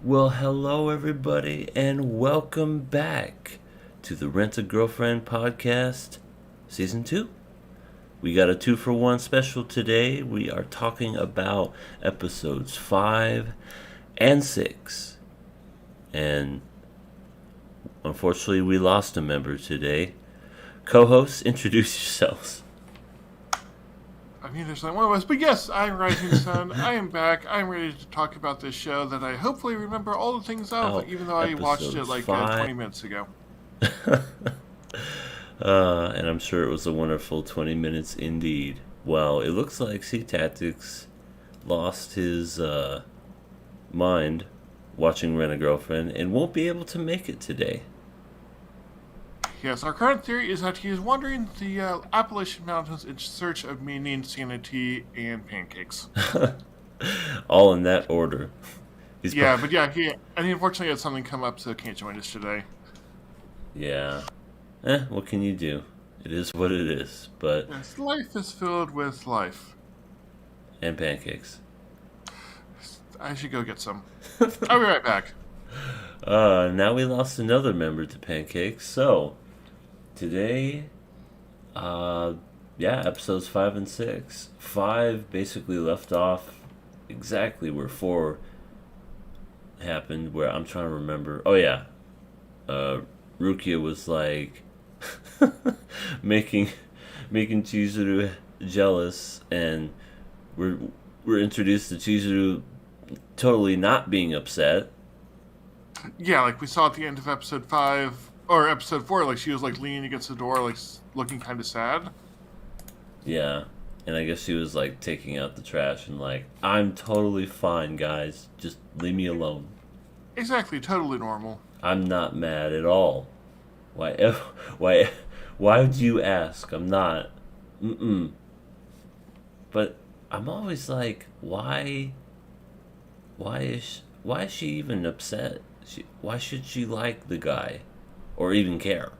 Well, hello everybody, and welcome back to the Rent a Girlfriend podcast, season 2. We got a 2-for-1 special today. We are talking about episodes 5 and 6. And unfortunately, we lost a member today. Co-hosts, introduce yourselves. I mean, there's only one of us, but yes, I'm Rising Sun. I am back. I'm ready to talk about this show that I hopefully remember all the things of, Out even though I watched it episodes like 5. 20 minutes ago. And I'm sure it was a wonderful 20 minutes indeed. Well, it looks like Sea Tactics lost his mind watching Rent a Girlfriend and won't be able to make it today. Yes, our current theory is that he is wandering the Appalachian Mountains in search of meaning, sanity, and pancakes. All in that order. Yeah, but yeah, he unfortunately had something come up, so can't join us today. Yeah. What can you do? It is what it is. But Yes, life is filled with life. and pancakes. I should go get some. I'll be right back. Now we lost another member to pancakes. So today, episodes 5 and 6. 5 basically left off exactly where 4 happened. Where I'm trying to remember. Oh yeah, Rukia was like making Chizuru jealous, and we're introduced to Chizuru totally not being upset. Yeah, like we saw at the end of episode 5 or episode 4, like she was like leaning against the door, like looking kind of sad. Yeah, and I guess she was like taking out the trash and like, I'm totally fine, guys. Just leave me alone. Exactly, totally normal. I'm not mad at all. Why? Why? Why would you ask? I'm not. Mm-mm. But I'm always like, why? Why is she even upset? Why should she like the guy, or even care?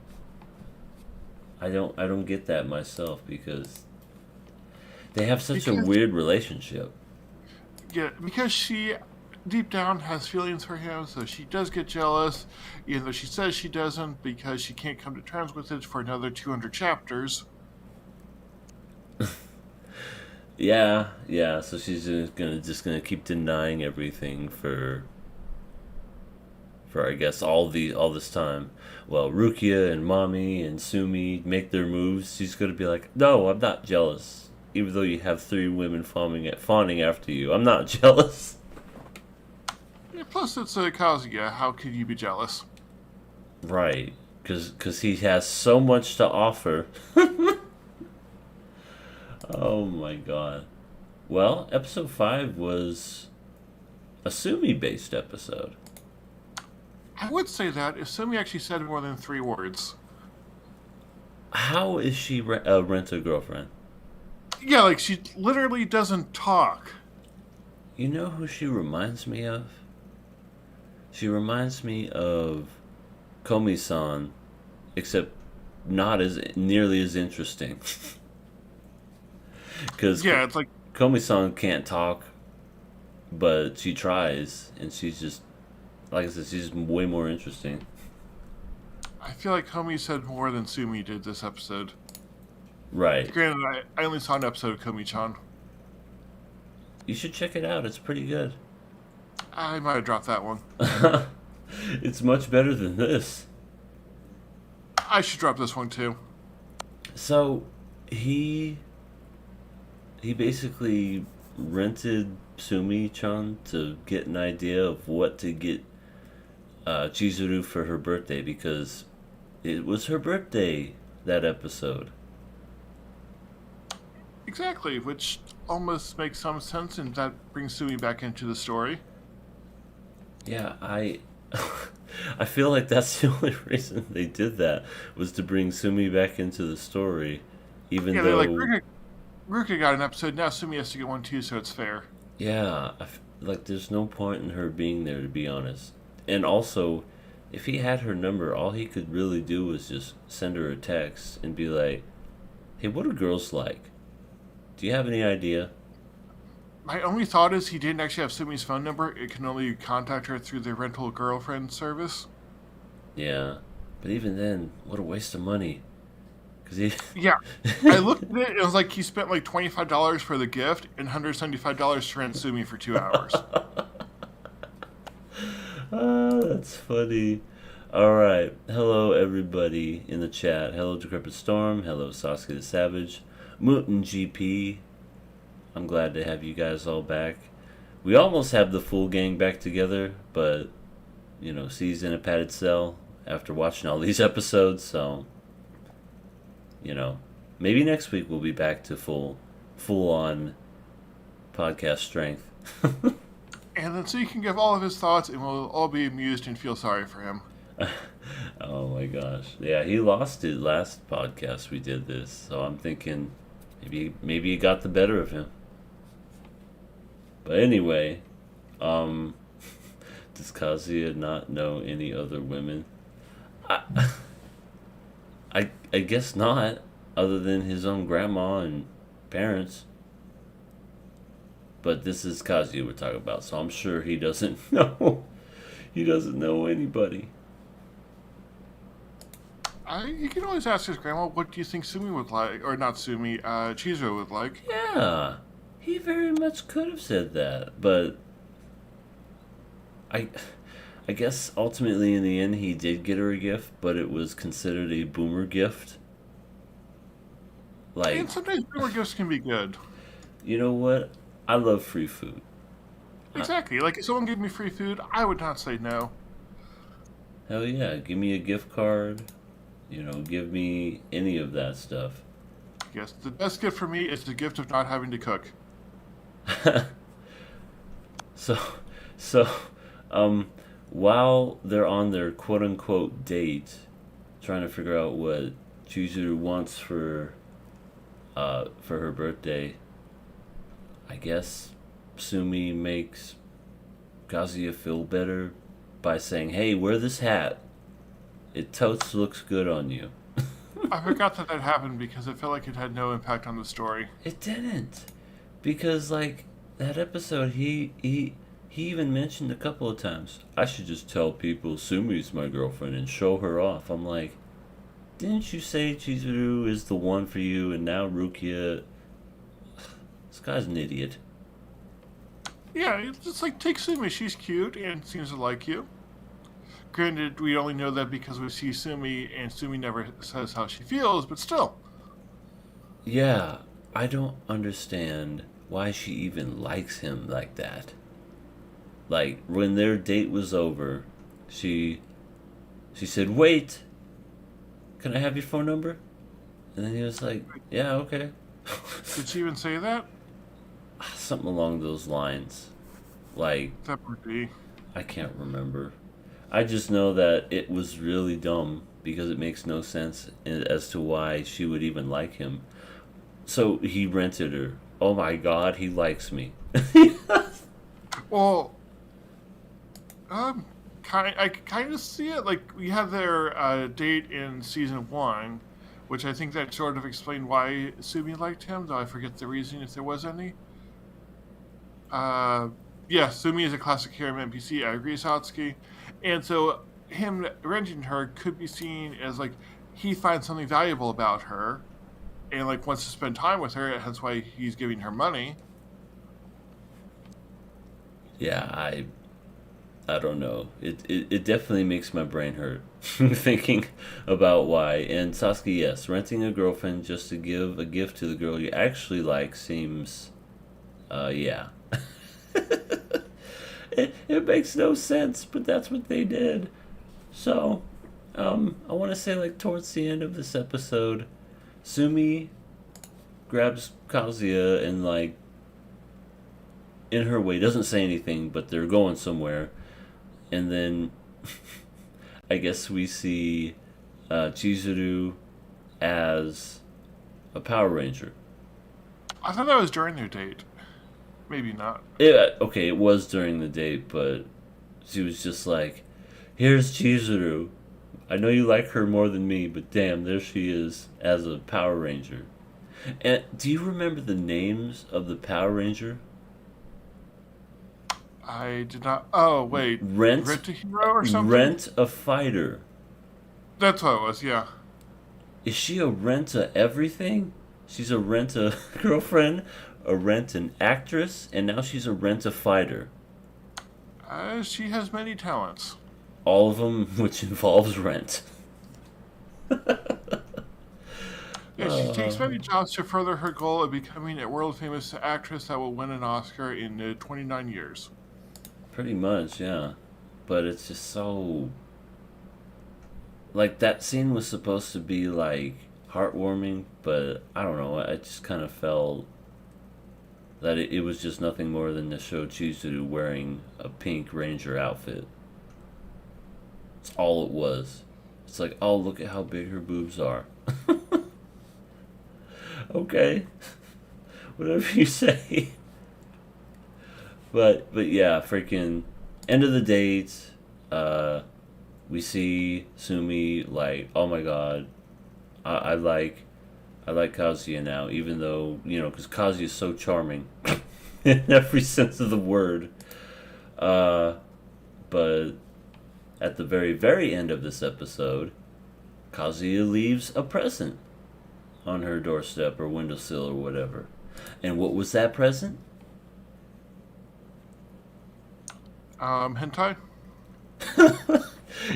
I don't get that myself because they have such a Because weird relationship. because she deep down has feelings for him, so she does get jealous, even though she says she doesn't because she can't come to terms with it for another 200 chapters. Yeah, yeah. So she's just gonna keep denying everything for I guess all this time. Well, Rukia and Mommy and Sumi make their moves. She's gonna be like, "No, I'm not jealous. Even though you have 3 women fawning after you, I'm not jealous." Yeah, plus, it's a Kazuya. How could you be jealous? Right, because he has so much to offer. Oh my god. Well, episode 5 was a Sumi based episode. I would say that if Sumi actually said more than 3 words. How is she a rent-a girlfriend? Yeah, like she literally doesn't talk. You know who she reminds me of? She reminds me of Komi-san, except not as nearly as interesting. Because Yeah, it's like Komi-san can't talk, but she tries, and she's just, like I said, she's way more interesting. I feel like Komi said more than Sumi did this episode. Right. Granted, I only saw an episode of Komi-chan. You should check it out. It's pretty good. I might have dropped that one. It's much better than this. I should drop this one too. So, he basically rented Sumi-chan to get an idea of what to get Chizuru for her birthday because it was her birthday that episode. Exactly, which almost makes some sense, and that brings Sumi back into the story. Yeah, I feel like that's the only reason they did that was to bring Sumi back into the story, even Yeah, they're like, though Ruka got an episode, now Sumi has to get one too, so it's fair. yeah, like there's no point in her being there to be honest. And also, if he had her number, all he could really do was just send her a text and be like, "Hey, what are girls like? Do you have any idea?" My only thought is he didn't actually have Sumi's phone number. It can only contact her through the rental girlfriend service. Yeah, but even then, what a waste of money. Cause he, Yeah. I looked at it, it was like he spent like $25 for the gift and $175 to rent Sumi for 2 hours. That's funny. All right, hello everybody in the chat. Hello Decrepit Storm. Hello Sasuke the Savage, Mutant GP. I'm glad to have you guys all back. We almost have the full gang back together, but C's in a padded cell after watching all these episodes, so maybe next week we'll be back to full on podcast strength. And then so you can give all of his thoughts and we'll all be amused and feel sorry for him. Oh my gosh. Yeah, he lost it last podcast we did this, so I'm thinking maybe it got the better of him. But anyway, does Kazuya not know any other women? I guess not, other than his own grandma and parents. But this is Kazuya we're talking about, so I'm sure he doesn't know. He doesn't know anybody. You can always ask his grandma, what do you think Sumi would like? Or not Sumi, Chizuru would like. Yeah, he very much could have said that, but I guess ultimately in the end he did get her a gift, but it was considered a boomer gift. And sometimes boomer gifts can be good. You know what? I love free food. Exactly. Like, if someone gave me free food, I would not say no. Hell yeah. Give me a gift card. Give me any of that stuff. Yes, the best gift for me is the gift of not having to cook. So, while they're on their quote-unquote date, trying to figure out what Chizuru wants for her birthday, I guess Sumi makes Kazuya feel better by saying, "Hey, wear this hat. It totes looks good on you." I forgot that happened because it felt like it had no impact on the story. It didn't, because that episode, he even mentioned a couple of times, "I should just tell people Sumi's my girlfriend and show her off." I'm like, didn't you say Chizuru is the one for you, and now Rukia? This guy's an idiot. Yeah, it's just like, take Sumi. She's cute and seems to like you. Granted, we only know that because we see Sumi, and Sumi never says how she feels, but still. Yeah, I don't understand why she even likes him like that. Like, when their date was over, she said, "Wait, can I have your phone number?" And then he was like, "Yeah, okay." Did she even say that? Something along those lines. That would be. I can't remember. I just know that it was really dumb because it makes no sense as to why she would even like him. So he rented her. Oh my god, he likes me. Well, I kind of see it. Like, we had their date in season 1, which I think that sort of explained why Sumi liked him, though I forget the reason if there was any. Yeah, Sumi is a classic harem NPC. I agree, Satsuki. And so him renting her could be seen as like he finds something valuable about her and like wants to spend time with her. That's why he's giving her money. Yeah, I don't know. It definitely makes my brain hurt thinking about why. And Sasuke, yes, renting a girlfriend just to give a gift to the girl you actually like seems, yeah. It makes no sense, but that's what they did. So, I want to say, towards the end of this episode, Sumi grabs Kazuya and, in her way, doesn't say anything, but they're going somewhere. And then, I guess we see Chizuru as a Power Ranger. I thought that was during their date. Maybe not. Okay, it was during the date, but she was just like, "Here's Chizuru. I know you like her more than me, but damn, there she is as a Power Ranger." And do you remember the names of the Power Ranger? I did not. Oh wait, Rent Rent a Hero or something? rent a fighter. That's what it was. Yeah. Is she a rent a everything? She's a rent a girlfriend, a rent an actress, and now she's a rent a fighter. She has many talents. All of them which involves rent. Yeah, she takes many jobs to further her goal of becoming a world famous actress that will win an Oscar in 29 years. Pretty much, yeah. But it's just so. Like, that scene was supposed to be, like, heartwarming, but I don't know. I just kind of felt that it was just nothing more than the show Chizuru wearing a pink Ranger outfit. It's all it was. It's like, oh, look at how big her boobs are. Okay. Whatever you say. But yeah, freaking end of the date, we see Sumi like, oh my god, I like Kazuya now, even though, because Kazuya is so charming in every sense of the word. But at the very, very end of this episode, Kazuya leaves a present on her doorstep or windowsill or whatever. And what was that present? Hentai?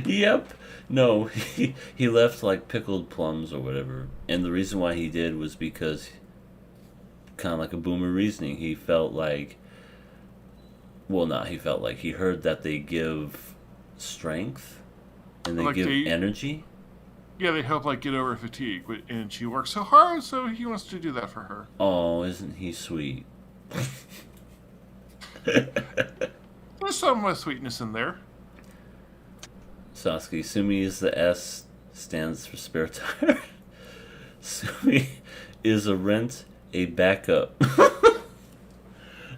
Yep. No, he left like pickled plums or whatever. And the reason why he did was because, kind of like a boomer reasoning, he felt like, well, not he felt like, he heard that they give strength and they Like give they, energy. yeah, they help like get over fatigue, and she works so hard, so he wants to do that for her. Oh, isn't he sweet? There's some sweetness in there. Sasuke, Sumi is the S, stands for spare tire. Sumi is a rent, a backup.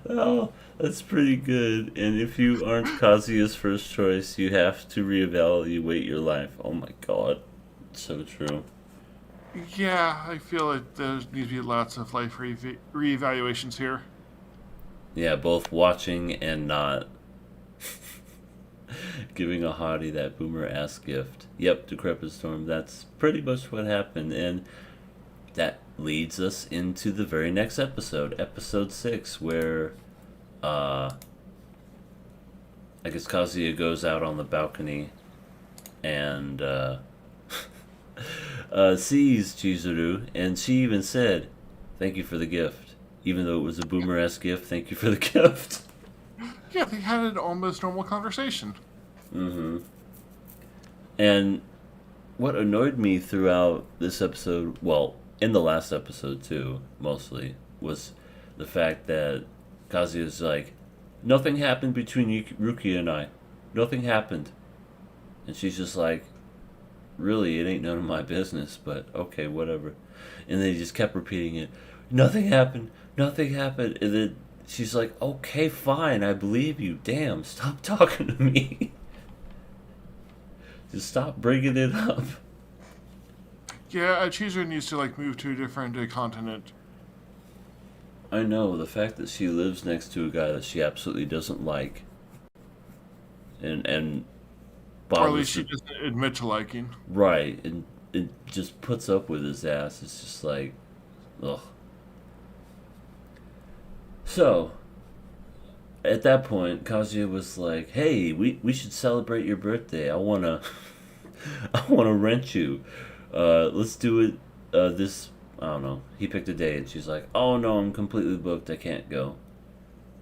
Oh, that's pretty good. And if you aren't Kazuya's first choice, you have to reevaluate your life. Oh my god. So true. Yeah, I feel like there needs to be lots of life reevaluations here. Yeah, both watching and not. Giving a hottie that boomer ass gift. Yep, Decrepit Storm. That's pretty much what happened. And that leads us into the very next episode, episode 6, where I guess Kazuya goes out on the balcony and sees Chizuru, and she even said, "Thank you for the gift." Even though it was a boomer ass gift, thank you for the gift. Yeah, they had an almost normal conversation. Mm-hmm. And what annoyed me throughout this episode, well, in the last episode too, mostly, was the fact that Kazuya's like, nothing happened between Ruki and I. Nothing happened. And she's just like, really, it ain't none of my business, but okay, whatever. And they just kept repeating it. Nothing happened. Nothing happened. And then she's like, okay, fine, I believe you. Damn, stop talking to me. Just stop bringing it up. Yeah, Chizuru needs to like move to a different continent. I know, the fact that she lives next to a guy that she absolutely doesn't like. And Or at least she doesn't admit to liking. Right, and it just puts up with his ass. It's just like, ugh. So, at that point, Kazuya was like, "Hey, we should celebrate your birthday. I wanna, I wanna rent you. Let's do it. This, I don't know." He picked a day, and she's like, "Oh no, I'm completely booked. I can't go."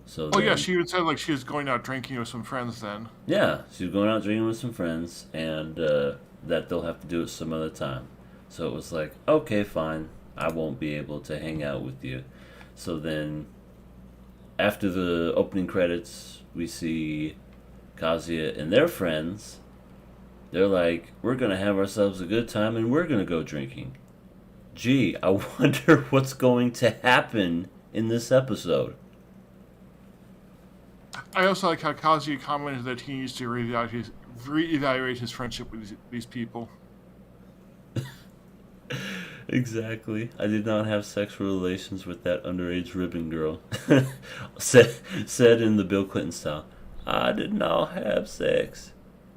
So. Oh then, yeah, she even said like she was going out drinking with some friends then. yeah, she was going out drinking with some friends, and that they'll have to do it some other time. So it was like, okay, fine. I won't be able to hang out with you. So then, after the opening credits, we see Kazuya and their friends. They're like, we're going to have ourselves a good time and we're going to go drinking. Gee, I wonder what's going to happen in this episode. I also like how Kazuya commented that he needs to reevaluate his friendship with these people. Exactly. I did not have sexual relations with that underage ribbon girl. said in the Bill Clinton style. I did not have sex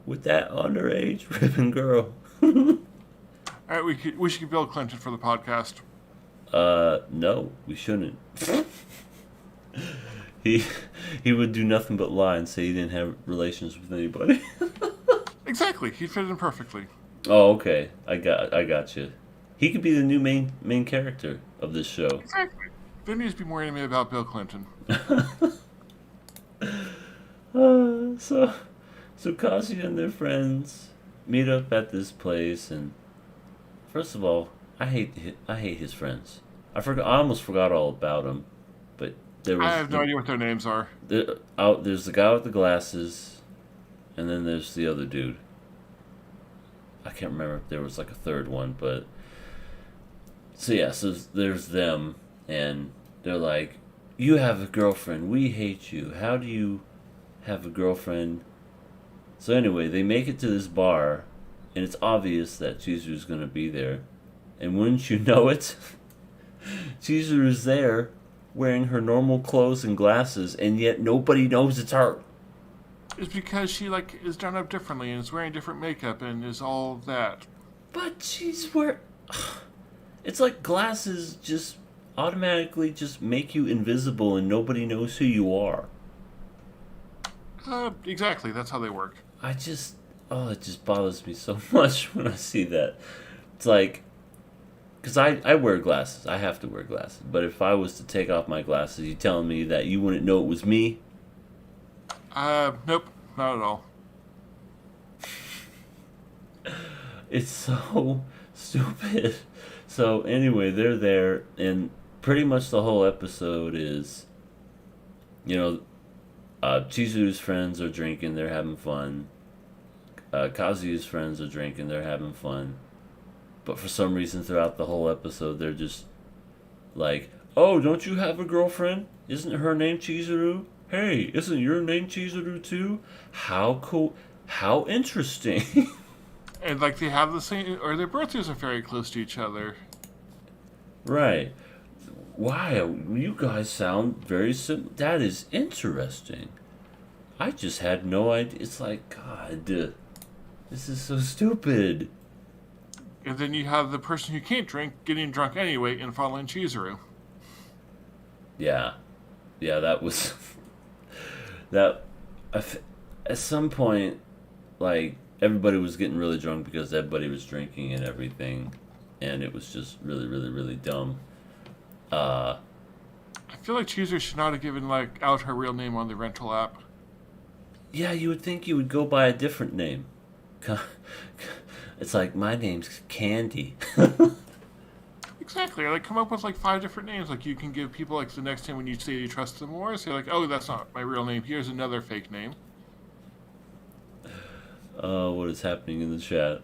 with that underage ribbon girl. All right, we should get Bill Clinton for the podcast. No, we shouldn't. he he would do nothing but lie and say he didn't have relations with anybody. Exactly, he fit in perfectly. Oh, okay. I got you. He could be the new main character of this show. Exactly. There needs to be more anime about Bill Clinton. So Kazuya and their friends meet up at this place, and first of all, I hate his friends. I almost forgot all about them, but I have no idea what their names are. There's the guy with the glasses, and then there's the other dude. I can't remember if there was like a third one, but so there's them, and they're like, "You have a girlfriend. We hate you. How do you have a girlfriend?" So anyway, they make it to this bar, and it's obvious that Chizuru's gonna be there, and wouldn't you know it, Chizuru's there, wearing her normal clothes and glasses, and yet nobody knows it's her. It's because she is done up differently and is wearing different makeup and is all that. But she's wearing. It's like glasses just automatically just make you invisible and nobody knows who you are. Exactly. That's how they work. It just bothers me so much when I see that. It's like, because I wear glasses. I have to wear glasses. But if I was to take off my glasses, you telling me that you wouldn't know it was me? Nope. Not at all. It's so stupid. So anyway, they're there, and pretty much the whole episode is, Chizuru's friends are drinking, they're having fun. Kazuya's friends are drinking, they're having fun. But for some reason throughout the whole episode, they're just like, "Oh, don't you have a girlfriend? Isn't her name Chizuru? Hey, isn't your name Chizuru too? How cool, how interesting." And they have the same, or their birthdays are very close to each other. Right. Wow, you guys sound very that is interesting. I just had no idea. It's like, God, this is so stupid. And then you have the person who can't drink getting drunk anyway and following Chizuru. Yeah, that was that. At some point, everybody was getting really drunk because everybody was drinking and everything, and it was just really, really, really dumb. I feel like Chizuru should not have given out her real name on the rental app. Yeah, you would think you would go by a different name. It's like, my name's Candy. Exactly. Come up with 5 different names. You can give people the next time when you say you trust them more, say "Oh, that's not my real name. Here's another fake name." What is happening in the chat?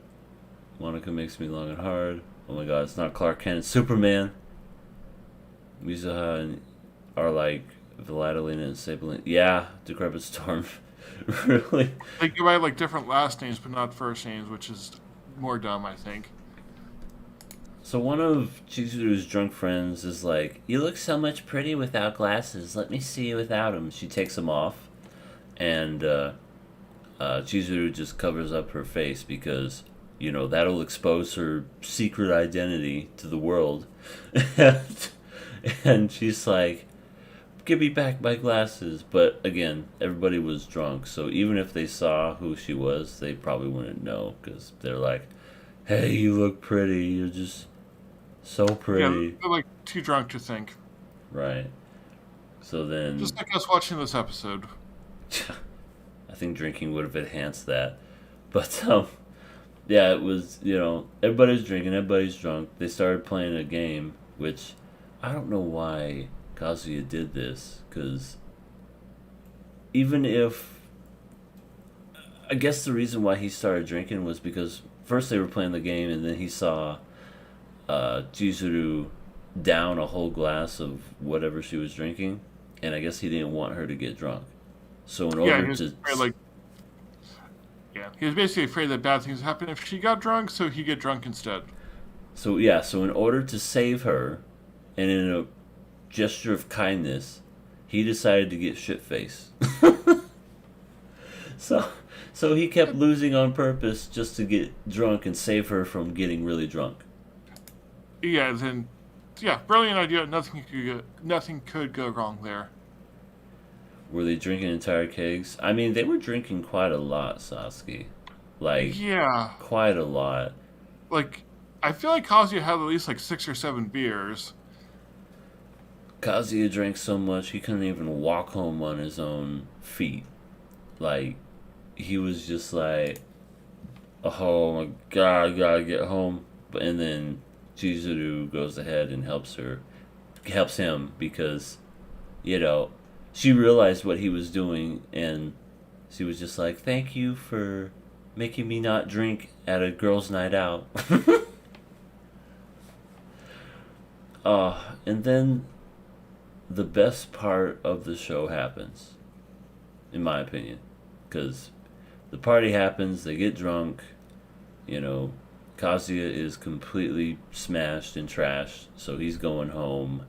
Monica makes me long and hard. Oh my God, it's not Clark Kent, it's Superman. Mizuha are like Vladilena and Sabelina. Yeah, Decrepit Storm. Really? They go by different last names, but not first names, which is more dumb, I think. So one of Chizuru's drunk friends is like, "You look so much pretty without glasses. Let me see you without them." She takes them off, and Chizuru just covers up her face because, that'll expose her secret identity to the world. And she's like, "Give me back my glasses." But again, everybody was drunk, so even if they saw who she was, they probably wouldn't know because they're like, "Hey, you look pretty. You're just so pretty." Yeah, they're too drunk to think. Right. So then, just like us watching this episode. I think drinking would have enhanced that. But yeah, it was, everybody's drinking, everybody's drunk. They started playing a game, which I don't know why Kazuya did this, because even if, I guess the reason why he started drinking was because first they were playing the game, and then he saw Chizuru down a whole glass of whatever she was drinking, and I guess he didn't want her to get drunk. So in order to he was basically afraid that bad things would happen if she got drunk, so he'd get drunk instead. So in order to save her, and in a gesture of kindness, he decided to get shit-faced. So, so he kept losing on purpose just to get drunk and save her from getting really drunk. Yeah, then, yeah, brilliant idea. Nothing could go wrong there. Were they drinking entire kegs? I mean, they were drinking quite a lot, Sasuke. Like, Yeah, quite a lot. like I feel like Kazuya had at least like 6 or 7 beers. Kazuya drank so much he couldn't even walk home on his own feet. Like, he was just like, oh my god, I gotta get home. And then Chizuru goes ahead and helps him because, you know, she realized what he was doing and she was just like, thank you for making me not drink at a girls' night out. And then the best part of the show happens, in my opinion. Because the party happens, they get drunk, you know, Kazuya is completely smashed and trashed, so he's going home.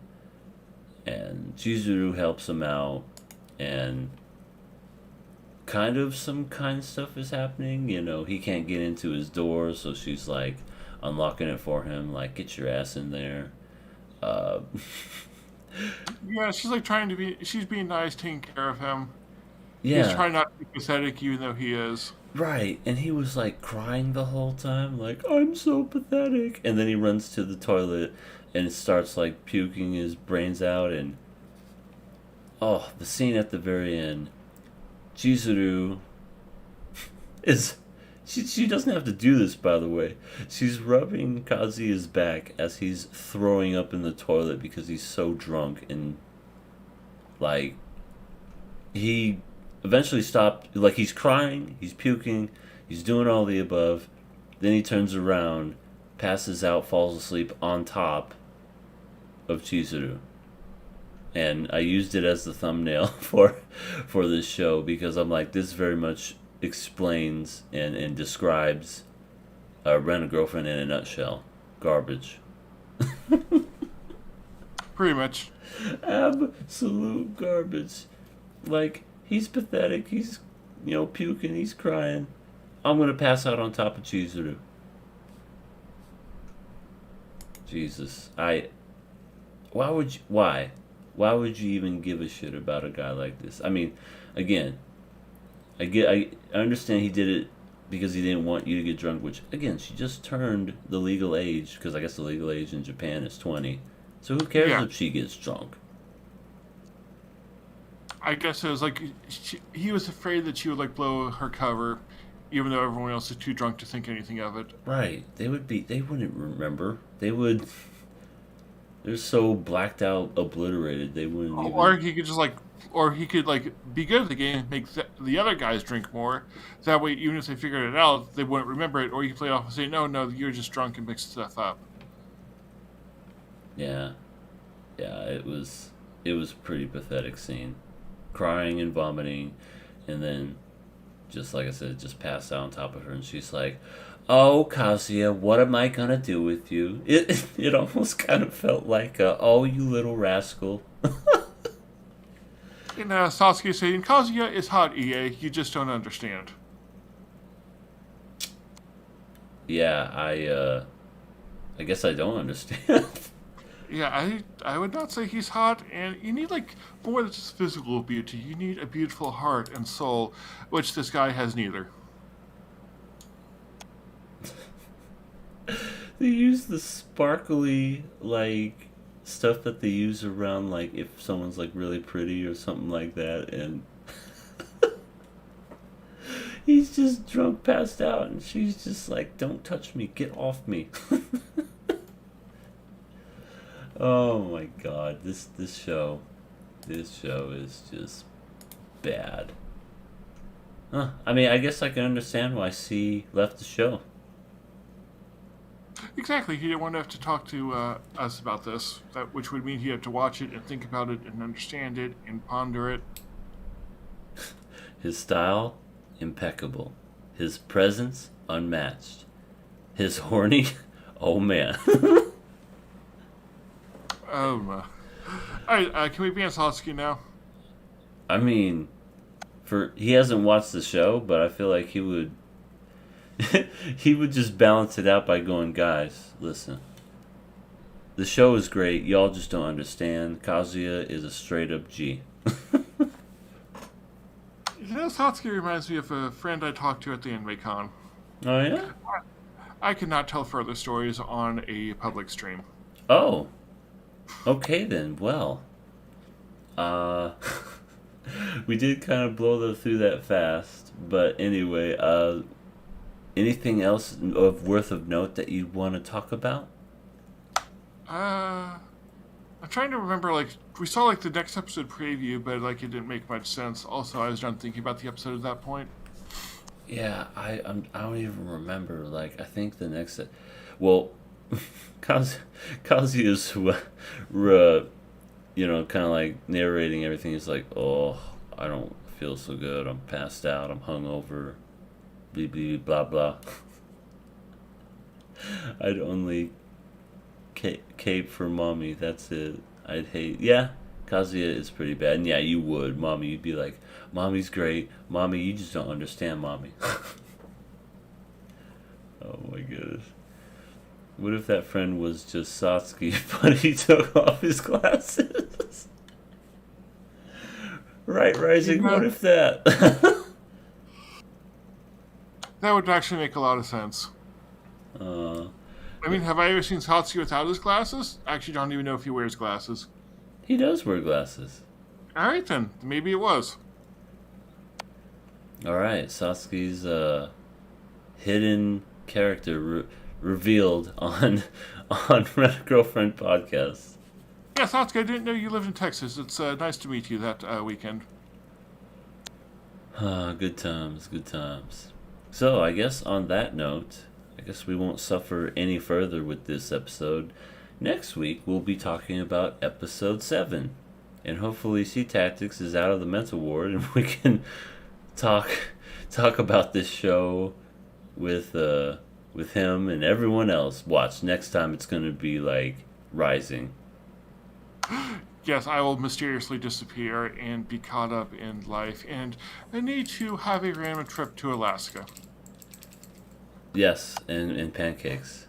And Chizuru helps him out, and some kind stuff is happening. You know, he can't get into his door, so she's like unlocking it for him, like, get your ass in there. Uh, Yeah, she's like she's being nice, taking care of him. He's yeah, trying not to be pathetic, even though he is. right. And he was like crying the whole time, like, I'm so pathetic. And then he runs to the toilet and starts like puking his brains out. And oh, the scene at the very end, Chizuru is. She doesn't have to do this, by the way. She's rubbing Kazuya's back as he's throwing up in the toilet because he's so drunk. And, like, he eventually stopped. Like, he's crying, he's puking, he's doing all the above. Then he turns around, passes out, falls asleep on top of Chizuru. And I used it as the thumbnail for this show because I'm like, this very much explains and describes Rent a Girlfriend in a nutshell. Garbage. Pretty much. Absolute garbage. Like, he's pathetic. He's, puking. He's crying. I'm going to pass out on top of Chizuru. Jesus. Why? Why would you even give a shit about a guy like this? I mean, again, I understand he did it because he didn't want you to get drunk, which, again, she just turned the legal age, because I guess the legal age in Japan is 20. So who cares Yeah. if she gets drunk? I guess it was like he was afraid that she would like blow her cover, even though everyone else is too drunk to think anything of it. Right. They wouldn't remember. They're so blacked out, obliterated, they wouldn't Or even. he could just like, or he could like be good at the game, make the other guys drink more. That way, even if they figured it out, they wouldn't remember it. Or you could play it off and say, no, no, you're just drunk and mix stuff up. Yeah. Yeah, it was a pretty pathetic scene. Crying and vomiting, and then, just like I said, just passed out on top of her, and she's like, "Oh, Kazuya, what am I gonna do with you?" It almost kind of felt like, "Oh, you little rascal." And Sasuke saying, Kazuya is hot, EA. You just don't understand. Yeah, I guess I don't understand. Yeah, I would not say he's hot, and you need like more than just physical beauty. You need a beautiful heart and soul, which this guy has neither. They use the sparkly like stuff that they use around like if someone's like really pretty or something like that, and he's just drunk, passed out, and she's just like, "Don't touch me, get off me." Oh my god, this show is just bad. Huh. I mean, I guess I can understand why C left the show. Exactly, he didn't want to have to talk to us about this, which would mean he had to watch it and think about it and understand it and ponder it. His style, impeccable. His presence, unmatched. His horny, oh man. Oh my. Alright, can we be on Sasuke now? I mean, he hasn't watched the show, but I feel like he would he would just balance it out by going, guys, listen. The show is great. Y'all just don't understand. Kazuya is a straight up G. Satsuki reminds me of a friend I talked to at the Anime Con. Oh yeah? I cannot tell further stories on a public stream. Oh. Okay then. Well. We did kind of blow through that fast, but anyway, anything else of worth of note that you want to talk about? I'm trying to remember, like, we saw, like, the next episode preview, but, like, it didn't make much sense. Also, I was done thinking about the episode at that point. Yeah, I don't even remember. Like, I think the next... Well, Kazuya's, kind of, like, narrating everything. He's like, oh, I don't feel so good. I'm passed out. I'm hungover. Blah, blah, blah, blah. I'd only... cape for mommy, that's it. I'd hate. Yeah, Kazuya is pretty bad. And yeah, you would, mommy. You'd be like, mommy's great. Mommy, you just don't understand mommy. Oh my goodness. What if that friend was just Satsuki, but he took off his glasses? Right, Rising, what if that? That would actually make a lot of sense. I mean, have I ever seen Satsuki without his glasses? I actually don't even know if he wears glasses. He does wear glasses. Alright then, maybe it was. Alright, Satsuki's hidden character revealed on Rent a Girlfriend podcast. Yeah, Satsuki, I didn't know you lived in Texas. It's nice to meet you that weekend. Good times, good times. So, I guess on that note... I guess we won't suffer any further with this episode. Next week, we'll be talking about episode 7. And hopefully Sea Tactics is out of the mental ward and we can talk about this show with him and everyone else. Watch, next time it's going to be like Rising. Yes, I will mysteriously disappear and be caught up in life. And I need to have a random trip to Alaska. Yes, and pancakes.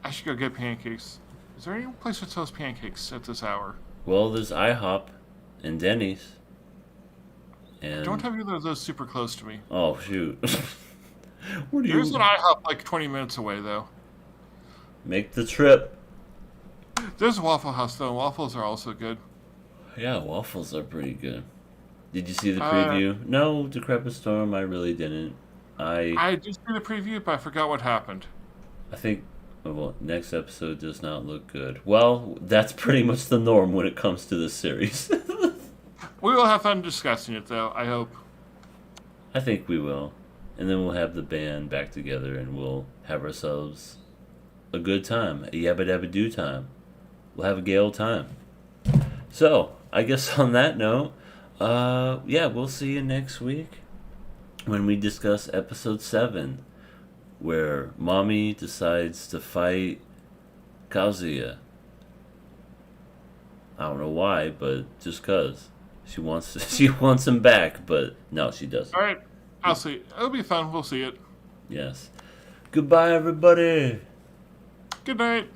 I should go get pancakes. Is there any place that sells pancakes at this hour? Well, there's IHOP and Denny's. And... I don't have either of those super close to me. Oh, shoot. What do There's an IHOP like 20 minutes away, though. Make the trip. There's a Waffle House, though. Waffles are also good. Yeah, waffles are pretty good. Did you see the preview? No, Decrepit Storm, I really didn't. I did see the preview, but I forgot what happened. I think, well, next episode does not look good. Well, that's pretty much the norm when it comes to this series. We will have fun discussing it, though, I hope. I think we will. And then we'll have the band back together and we'll have ourselves a good time. A yabba dabba doo time. We'll have a gay old time. So, I guess on that note, yeah, we'll see you next week when we discuss episode 7, where Mommy decides to fight Kazuya. I don't know why, but just 'cause. She wants him back, but no, she doesn't. Alright, I'll see. It'll be fun. We'll see it. Yes. Goodbye, everybody. Good night.